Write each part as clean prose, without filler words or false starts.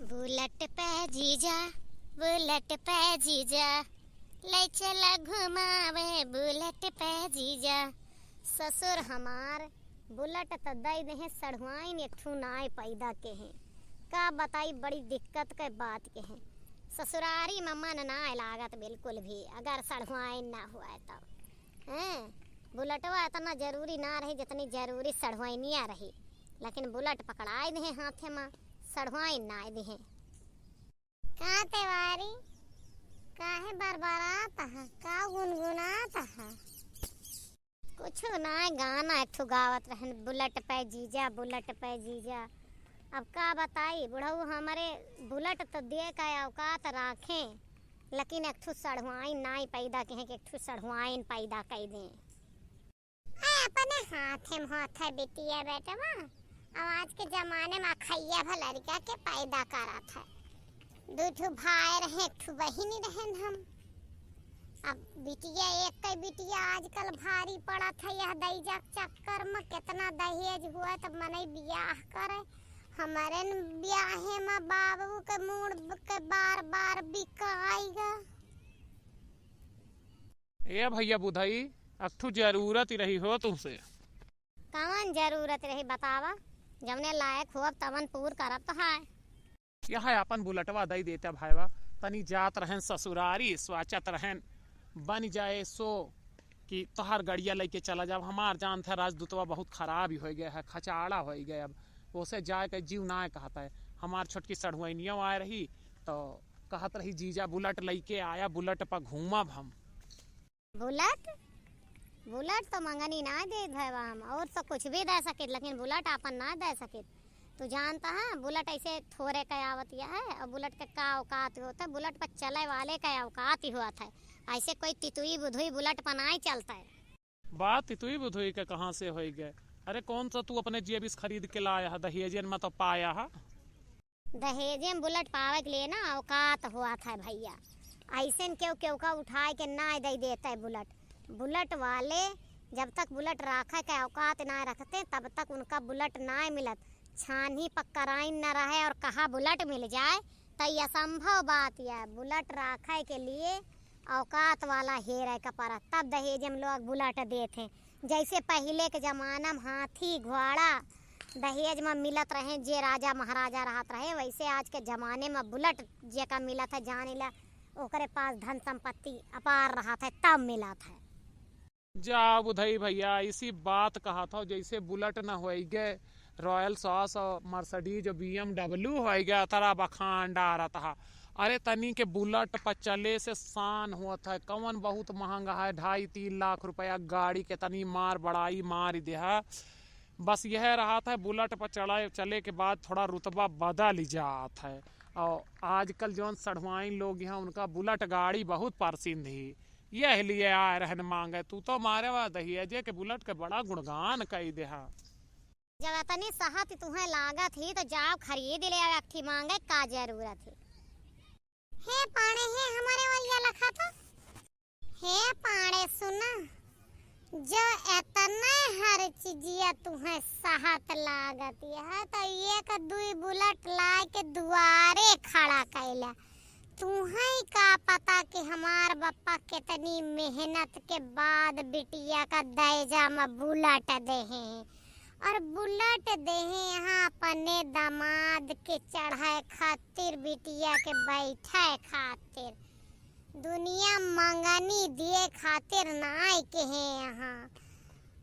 Bullet पे जीजा, bullet पे जीजा, ले चला घुमावे बुलेट पे जीजा। ससुर हमार बुलेट त दई दे सढ़वाइन एक ठू नाय पैदा के हैं। का बताई बड़ी दिक्कत के बात के हैं। ससुरारी में मन ना लागत बिल्कुल भी, अगर सढ़वाइन ना हुआ तब हैं। बुलेटवा इतना जरूरी ना रही जितनी जरूरी सढ़वाइनिया रही, लेकिन बुलेट पकड़ाए दे हाथे में, सढ़वाइन ना दे। का तेवारी काहे बरबरात है, का गुनगुनात है? कुछ ना, गाना एक ठू गावत रहन, बुलेट पे जीजा, बुलेट पे जीजा। अब का बताई बुढ़ऊ हमारे बुलेट तो दे का औकात राखे, लेकिन एक ठू सढ़वाइन नाई पैदा के हैं कि एक ठू सढ़वाइन पैदा कर दें। अपने हाथे में हाथ है बिटिया बेटवा। अब आज के जमाने में खैया भा लड़का के पैदा करत है। दो ठू भाई रहे, एक ठू बहिनी रहन हम। अब बिटिया एक कई बिटिया आजकल भारी पड़त है। यह दहेज चक्कर में कितना दहेज हुआ तब मने ब्याह करे। हमारे ब्याहे में बाबू के मूड के बार बार बिकाएगा। ए भैया बुधाई, अठू जरूरत ही रही हो तुमसे। कौन जरूरत रही बतावा, जमने लायक हो तवन पूर करब तो है। यह अपन बुलेटवा दई देता भाईवा, तनी जात रहन ससुरारी, स्वाचत रहन बन जाए सो कि तोहार गड़िया लेके चला जाब। हमार जान था राजदूतवा बहुत खराब ही हो गया है, खचाड़ा हो गया। अब उसे जाए के जीव ना कहता है। हमार छोटकी सढ़ुआनिया आए रही तो कहत रही जीजा बुलेट लेके आया, बुलेट पर घूमब हम। बुलेट बुलेट तो मंगनी ना दे भाईवा हम, और तो कुछ भी दे सके, लेकिन बुलेट अपन ना दे सके। तू जानता है बुलेट ऐसे थोड़े का आवतिया है, और बुलेट के का औकात होता है। बुलेट पर चले वाले का औकात ही हुआ था। ऐसे कोई तितुई बुधुई बुलेट पर ना ही चलता है। बात तितुई बुधुई के कहाँ से हो गए? अरे कौन सा तू अपने जेबिस खरीद के लाया है, दहेजन में तो पाया है। दहेजे में बुलेट पावे के लिए ना औकात हुआ था भैया। ऐसे क्यों क्यों का उठाए के ना दे देता है बुलेट। बुलेट वाले जब तक बुलेट रखे के औकात ना रखते तब तक उनका बुलेट ना मिलत। छानी पकड़ाई न रहे और कहा बुलेट मिल जाए तो यह असंभव बात है। बुलेट रखे के लिए औकात वाला हेरे का परत, तब दहेज में लोग बुलेट देते। जैसे पहले के जमाना में हाथी घोड़ा दहेज में मिलत रहे, जे राजा महाराजा रहत रहे, वैसे आज के जमाने में बुलेट जे का मिलत है, जाने ला ओकरे पास धन संपत्ति अपार रहा था तब मिला था। जा बुधई भैया, इसी बात कहा था। जैसे बुलेट न हो गए रॉयल सॉस और मर्सिडीज और BMW हो गया, तरा बखान डारा था। अरे तनी के बुलेट पर चले से शान हुआ था। कौन बहुत महंगा है, 2.5-3 लाख रुपया गाड़ी के तनी मार बड़ाई मार दे। बस यह रहा था बुलेट पर चले के बाद थोड़ा रुतबा बदल जाता है। और आजकल जो सढ़वाइन लोग यहाँ उनका बुलेट गाड़ी बहुत पसंद ही, यह लिए आए रहन मांगे। तू तो मारे वा दहेजे के बुलेट के बड़ा गुणगान कही दे। जब इतनी सहत तुम्हें लागत ही तो जाओ खरीद ले, अखी मांगे का जरूरत है। हे पाड़े है हमारे वालिया लखा था। हे पाड़े सुना, जो इतना हर चीजिया तुम्हें सहत लागत है तो एक दुई बुलेट लाए के दुआरे खड़ा कैला। तुम्हें का पता कि हमार बप्पा कितनी मेहनत के बाद बिटिया का दहेजा में बुलेट दे हैं, और बुलेट दे हैं यहाँ अपने दामाद के चढ़ाए खातिर, बिटिया के बैठे खातिर। दुनिया मंगनी दिए खातिर नाई के हैं यहाँ।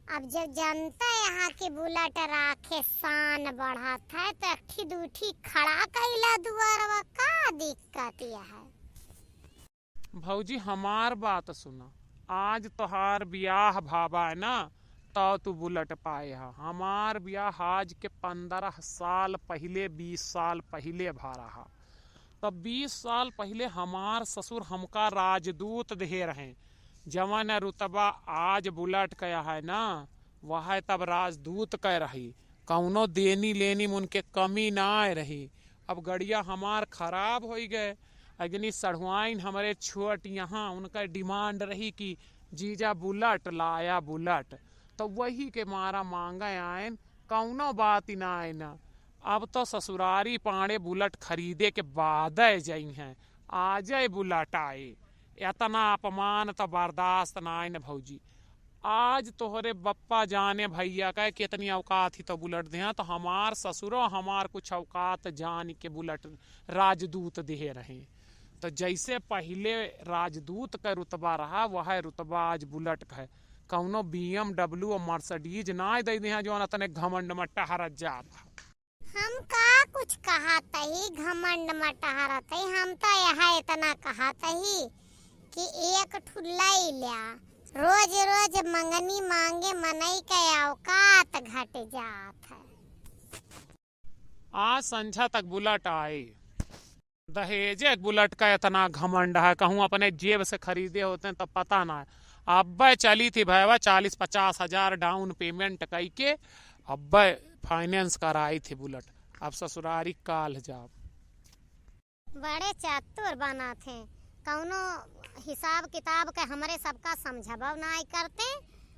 अब जब जनता यहाँ की बुलेट राखे शान बढ़त है तो अठी दूठी खड़ा कैला दुआरवा, का दिक्कत यह है? भौजी हमार बात सुना, आज तोहार ब्याह भाबा है ना, तो तू बुलेट पाए है। हमार ब्याह आज के 15 साल पहले 20 साल पहले भा रहा। तब 20 साल पहले हमार ससुर हमका राजदूत दे रहे। जवन रुतबा आज बुलेट कया है ना, वह तब राजदूत कह रही। कौनो देनी लेनी में उनके कमी ना आए रही। अब गड़िया हमार खराब हो गए, अग्नि सढ़वाइन हमारे छोट यहाँ उनका डिमांड रही कि जीजा बुलेट लाया बुलेट, तो वही के मारा मांगे आए। कौनो बात ही ना आए ना। अब तो ससुरारी पाड़े बुलेट खरीदे के बाद जाई हैं, आज बुलेट आए। इतना अपमान तो बर्दाश्त ना न भौजी। आज तोहरे बप्पा जाने भैया का कितनी औकात ही तो बुलेट दे, तो हमार ससुरो हमार कुछ औकात जान के बुलेट राजदूत दे रहे। तो जैसे पहले राजदूत का रुतबा रहा वह रुतबा आज बुलेट का है। कौनो BMW और मर्सिडीज ना दे दे जो तने घमंड में टहरत जा। हम का कुछ कहा तही घमंड में टहरत ही, हम तो यह इतना कहा तही कि एक ठुल्ला ही लिया, रोज रोज मंगनी मांगे मनई के औकात घट जात है। आज संझा तक बुलेट आए। दहेजे बुलेट का इतना घमंड है, कहूँ अपने जेब से खरीदे होते हैं तो पता ना है। अब चली थी भैया 40-50 हजार डाउन पेमेंट कई के अब फाइनेंस कराई थी बुलेट। अब ससुरारी काल जाब। बड़े चातुर बना थे, कौनो हिसाब किताब के हमरे सबका समझबव ना करते।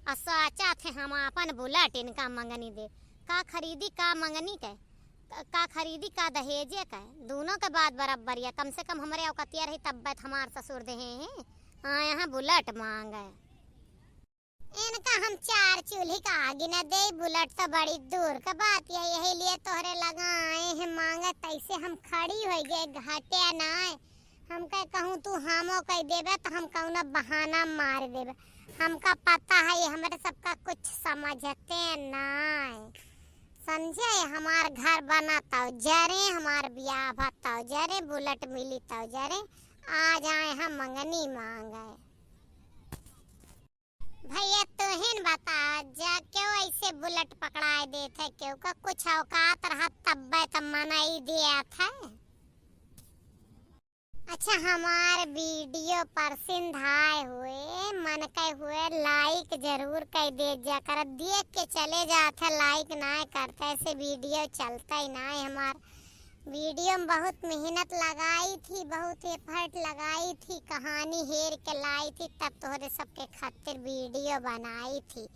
और सोचा थे हम अपन बुलेट इनका मंगनी दे, का खरीदी का मंगनी के, का खरीदी का दहेजे का, दोनों के बाद बराबर या कम से कम हमारे औकतिया रही तब हमार ससुर दे हैं। हाँ यहाँ बुलेट मांगे इनका हम 4 चूल्ही का आगे न दे। बुलेट तो बड़ी दूर का बात है, यही लिए तोहरे लगाए हैं मांगे, तैसे हम खड़ी हो गए घाटे ना। हम कह कहूँ तू हमो कह देबे तो हम कहूँ बहाना मार देबे। हमका पता है ये हमारे सबका कुछ समझते नहीं। समझे हमार घर बना तो जरे हमार ब्याह भत्ता जरे बुलेट मिली तो जरे आज आए हम मंगनी मांगे। भैया तुहिन बता जा क्यों ऐसे बुलेट पकड़ाए देते, क्यों का कुछ औकात रहा तब तो मनाई दिया था। अच्छा हमार वीडियो पसंद आए हुए मन के हुए लाइक जरूर कर दे जा कर, देख के चले जाते लाइक ना करते ऐसे वीडियो चलता ही ना। हमार वीडियो में बहुत मेहनत लगाई थी, बहुत एफर्ट लगाई थी, कहानी हेर के लाई थी, तब तोहरे सबके खातिर वीडियो बनाई थी।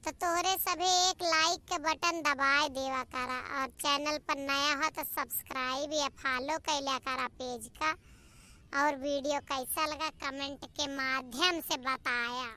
तो तोहरे सभी एक लाइक के बटन दबाए देवा करा, और चैनल पर नया हो तो सब्सक्राइब या फॉलो कर लिया करा पेज का। और वीडियो कैसा लगा कमेंट के माध्यम से बताया।